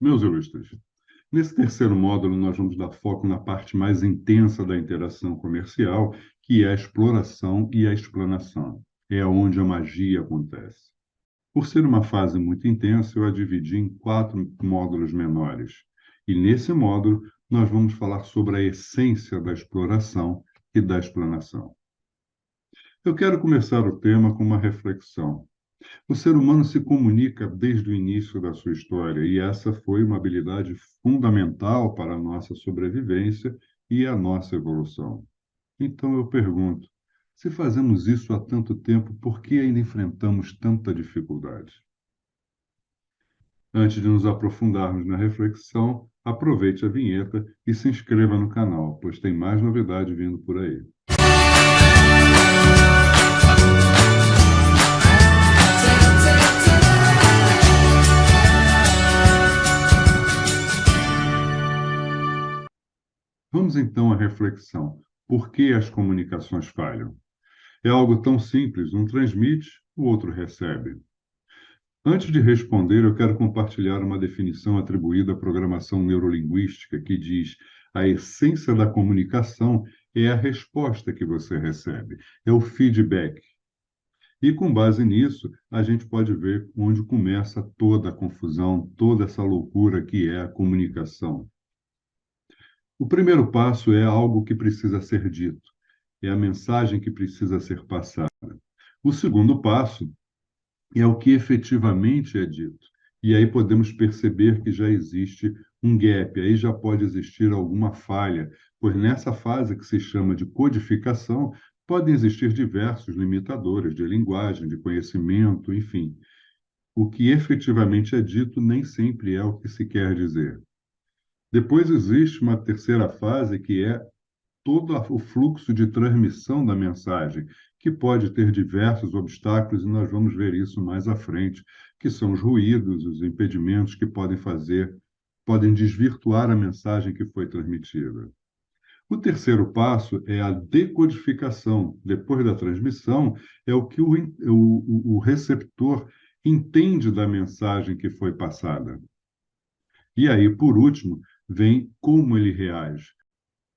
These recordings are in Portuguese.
Meus ilustres, nesse terceiro módulo nós vamos dar foco na parte mais intensa da interação comercial, que é a exploração e a explanação. É onde a magia acontece. Por ser uma fase muito intensa, eu a dividi em 4 módulos menores. E nesse módulo nós vamos falar sobre a essência da exploração e da explanação. Eu quero começar o tema com uma reflexão. O ser humano se comunica desde o início da sua história, e essa foi uma habilidade fundamental para a nossa sobrevivência e a nossa evolução. Então eu pergunto, se fazemos isso há tanto tempo, por que ainda enfrentamos tanta dificuldade? Antes de nos aprofundarmos na reflexão, aproveite a vinheta e se inscreva no canal, pois tem mais novidade vindo por aí. Vamos então à reflexão. Por que as comunicações falham? É algo tão simples, um transmite, o outro recebe. Antes de responder, eu quero compartilhar uma definição atribuída à programação neurolinguística que diz: a essência da comunicação é a resposta que você recebe, é o feedback. E com base nisso, a gente pode ver onde começa toda a confusão, toda essa loucura que é a comunicação. O primeiro passo é algo que precisa ser dito, é a mensagem que precisa ser passada. O segundo passo é o que efetivamente é dito. E aí podemos perceber que já existe um gap, aí já pode existir alguma falha, pois nessa fase que se chama de codificação, podem existir diversos limitadores de linguagem, de conhecimento, enfim. O que efetivamente é dito nem sempre é o que se quer dizer. Depois existe uma terceira fase que é todo o fluxo de transmissão da mensagem, que pode ter diversos obstáculos, e nós vamos ver isso mais à frente, que são os ruídos, os impedimentos que podem desvirtuar a mensagem que foi transmitida. O terceiro passo é a decodificação. Depois da transmissão, é o que o receptor entende da mensagem que foi passada. E aí, por último, vem como ele reage,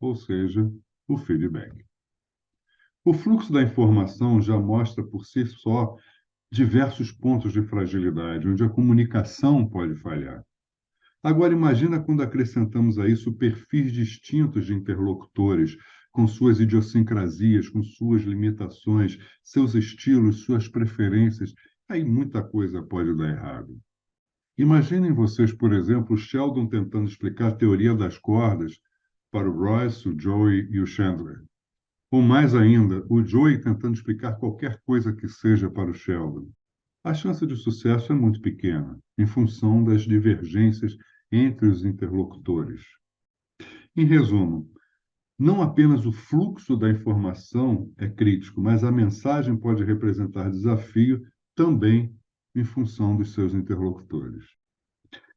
ou seja, o feedback. O fluxo da informação já mostra por si só diversos pontos de fragilidade, onde a comunicação pode falhar. Agora, imagina quando acrescentamos a isso perfis distintos de interlocutores, com suas idiosincrasias, com suas limitações, seus estilos, suas preferências. Aí muita coisa pode dar errado. Imaginem vocês, por exemplo, o Sheldon tentando explicar a teoria das cordas para o Royce, o Joey e o Chandler. Ou mais ainda, o Joey tentando explicar qualquer coisa que seja para o Sheldon. A chance de sucesso é muito pequena, em função das divergências entre os interlocutores. Em resumo, não apenas o fluxo da informação é crítico, mas a mensagem pode representar desafio também em função dos seus interlocutores.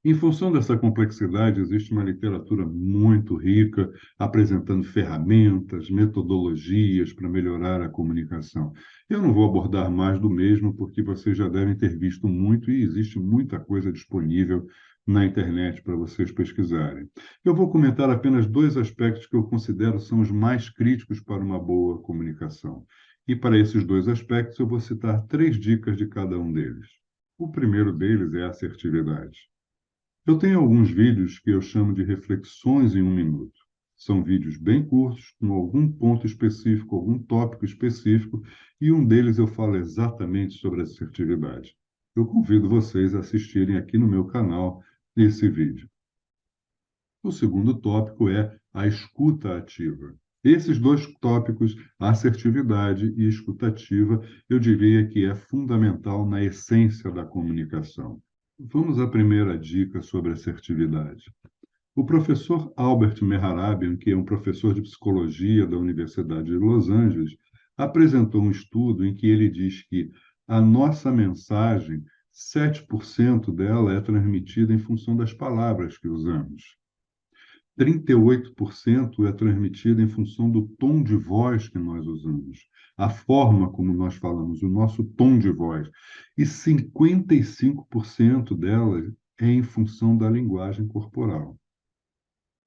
Em função dessa complexidade, existe uma literatura muito rica, apresentando ferramentas, metodologias para melhorar a comunicação. Eu não vou abordar mais do mesmo, porque vocês já devem ter visto muito e existe muita coisa disponível na internet para vocês pesquisarem. Eu vou comentar apenas 2 aspectos que eu considero são os mais críticos para uma boa comunicação. E para esses 2 aspectos, eu vou citar 3 dicas de cada um deles. O primeiro deles é a assertividade. Eu tenho alguns vídeos que eu chamo de reflexões em 1 minuto. São vídeos bem curtos, com algum ponto específico, algum tópico específico, e um deles eu falo exatamente sobre assertividade. Eu convido vocês a assistirem aqui no meu canal esse vídeo. O segundo tópico é a escuta ativa. Esses 2 tópicos, assertividade e escuta ativa, eu diria que é fundamental na essência da comunicação. Vamos à primeira dica sobre assertividade. O professor Albert Mehrabian, que é um professor de psicologia da Universidade de Los Angeles, apresentou um estudo em que ele diz que a nossa mensagem, 7% dela é transmitida em função das palavras que usamos. 38% é transmitida em função do tom de voz que nós usamos, a forma como nós falamos, o nosso tom de voz. E 55% dela é em função da linguagem corporal.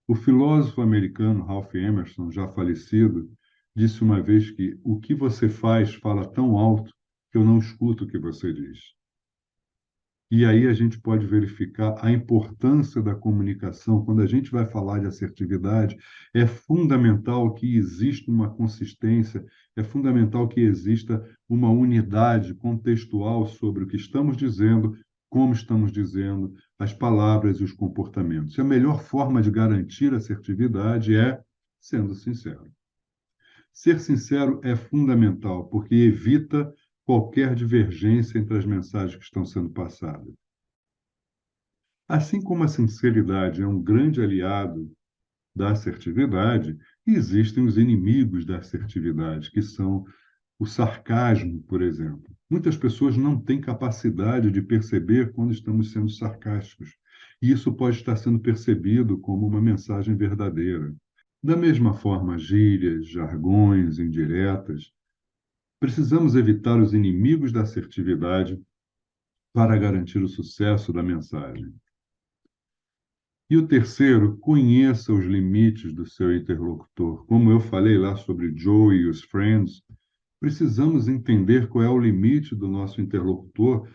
O filósofo americano Ralph Emerson, já falecido, disse uma vez que o que você faz fala tão alto que eu não escuto o que você diz. E aí a gente pode verificar a importância da comunicação. Quando a gente vai falar de assertividade, é fundamental que exista uma consistência, é fundamental que exista uma unidade contextual sobre o que estamos dizendo, como estamos dizendo, as palavras e os comportamentos. E a melhor forma de garantir a assertividade é sendo sincero. Ser sincero é fundamental, porque evita qualquer divergência entre as mensagens que estão sendo passadas. Assim como a sinceridade é um grande aliado da assertividade, existem os inimigos da assertividade, que são o sarcasmo, por exemplo. Muitas pessoas não têm capacidade de perceber quando estamos sendo sarcásticos, e isso pode estar sendo percebido como uma mensagem verdadeira. Da mesma forma, gírias, jargões, indiretas, precisamos evitar os inimigos da assertividade para garantir o sucesso da mensagem. E o terceiro, conheça os limites do seu interlocutor. Como eu falei lá sobre Joe e os Friends, precisamos entender qual é o limite do nosso interlocutor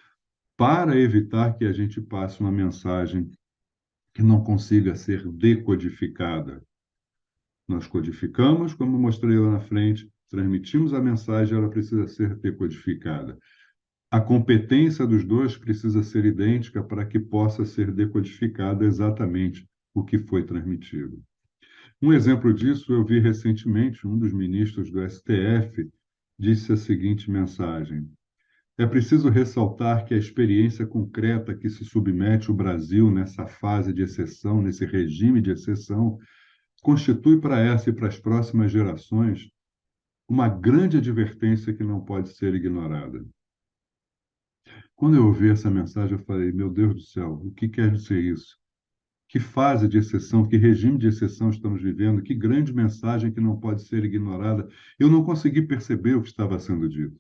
para evitar que a gente passe uma mensagem que não consiga ser decodificada. Nós codificamos, como mostrei lá na frente, transmitimos a mensagem, ela precisa ser decodificada. A competência dos dois precisa ser idêntica para que possa ser decodificado exatamente o que foi transmitido. Um exemplo disso eu vi recentemente, um dos ministros do STF disse a seguinte mensagem: é preciso ressaltar que a experiência concreta que se submete o Brasil nessa fase de exceção, nesse regime de exceção, constitui para essa e para as próximas gerações uma grande advertência que não pode ser ignorada. Quando eu ouvi essa mensagem, eu falei, meu Deus do céu, o que quer dizer isso? Que fase de exceção, que regime de exceção estamos vivendo? Que grande mensagem que não pode ser ignorada. Eu não consegui perceber o que estava sendo dito.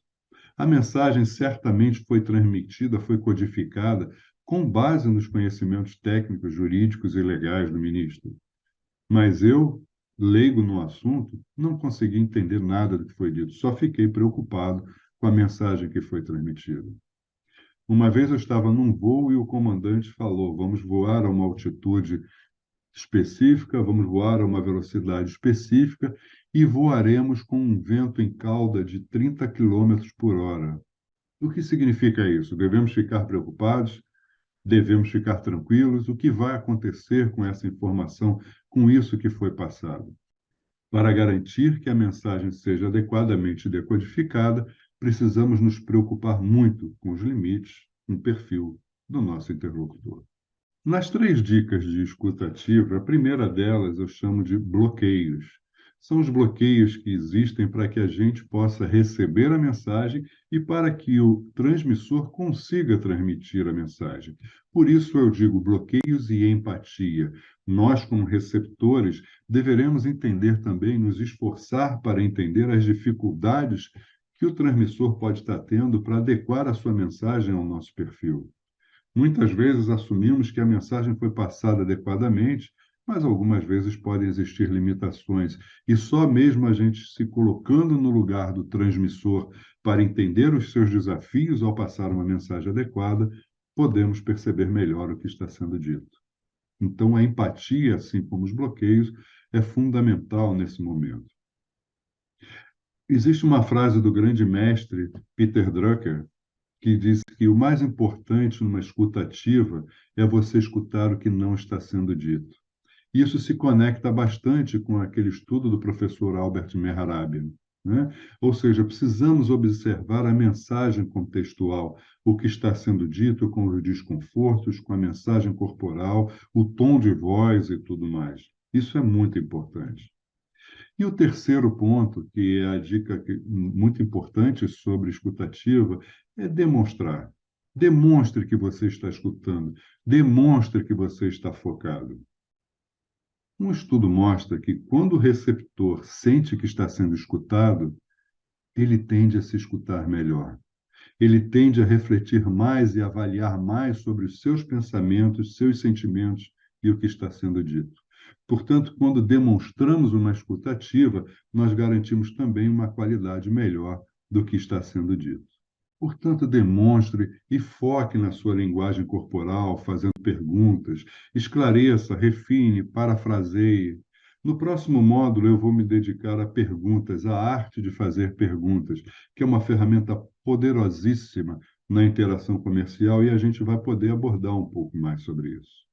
A mensagem certamente foi transmitida, foi codificada com base nos conhecimentos técnicos, jurídicos e legais do ministro. Mas eu, leigo no assunto, não consegui entender nada do que foi dito, só fiquei preocupado com a mensagem que foi transmitida. Uma vez eu estava num voo e o comandante falou: vamos voar a uma altitude específica, vamos voar a uma velocidade específica e voaremos com um vento em cauda de 30 quilômetros por hora. O que significa isso? Devemos ficar preocupados? Devemos ficar tranquilos? O que vai acontecer com essa informação, com isso que foi passado? Para garantir que a mensagem seja adequadamente decodificada, precisamos nos preocupar muito com os limites, com o perfil do nosso interlocutor. Nas 3 dicas de escuta ativa, a primeira delas eu chamo de bloqueios. São os bloqueios que existem para que a gente possa receber a mensagem e para que o transmissor consiga transmitir a mensagem. Por isso eu digo bloqueios e empatia. Nós, como receptores, deveremos entender também, nos esforçar para entender as dificuldades que o transmissor pode estar tendo para adequar a sua mensagem ao nosso perfil. Muitas vezes assumimos que a mensagem foi passada adequadamente, mas algumas vezes podem existir limitações. E só mesmo a gente se colocando no lugar do transmissor para entender os seus desafios ao passar uma mensagem adequada, podemos perceber melhor o que está sendo dito. Então, a empatia, assim como os bloqueios, é fundamental nesse momento. Existe uma frase do grande mestre Peter Drucker, que diz que o mais importante numa escuta ativa é você escutar o que não está sendo dito. Isso se conecta bastante com aquele estudo do professor Albert Mehrabian, né? Ou seja, precisamos observar a mensagem contextual, o que está sendo dito com os desconfortos, com a mensagem corporal, o tom de voz e tudo mais. Isso é muito importante. E o terceiro ponto, que é a dica muito importante sobre escutativa, é demonstrar. Demonstre que você está escutando. Demonstre que você está focado. Um estudo mostra que quando o receptor sente que está sendo escutado, ele tende a se escutar melhor. Ele tende a refletir mais e avaliar mais sobre os seus pensamentos, seus sentimentos e o que está sendo dito. Portanto, quando demonstramos uma escuta ativa, nós garantimos também uma qualidade melhor do que está sendo dito. Portanto, demonstre e foque na sua linguagem corporal, fazendo perguntas, esclareça, refine, parafraseie. No próximo módulo, eu vou me dedicar a perguntas, à arte de fazer perguntas, que é uma ferramenta poderosíssima na interação comercial e a gente vai poder abordar um pouco mais sobre isso.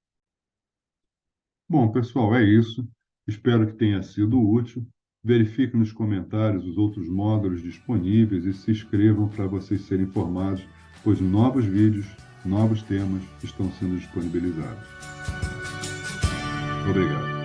Bom, pessoal, é isso. Espero que tenha sido útil. Verifique nos comentários os outros módulos disponíveis e se inscrevam para vocês serem informados, pois novos vídeos, novos temas estão sendo disponibilizados. Obrigado.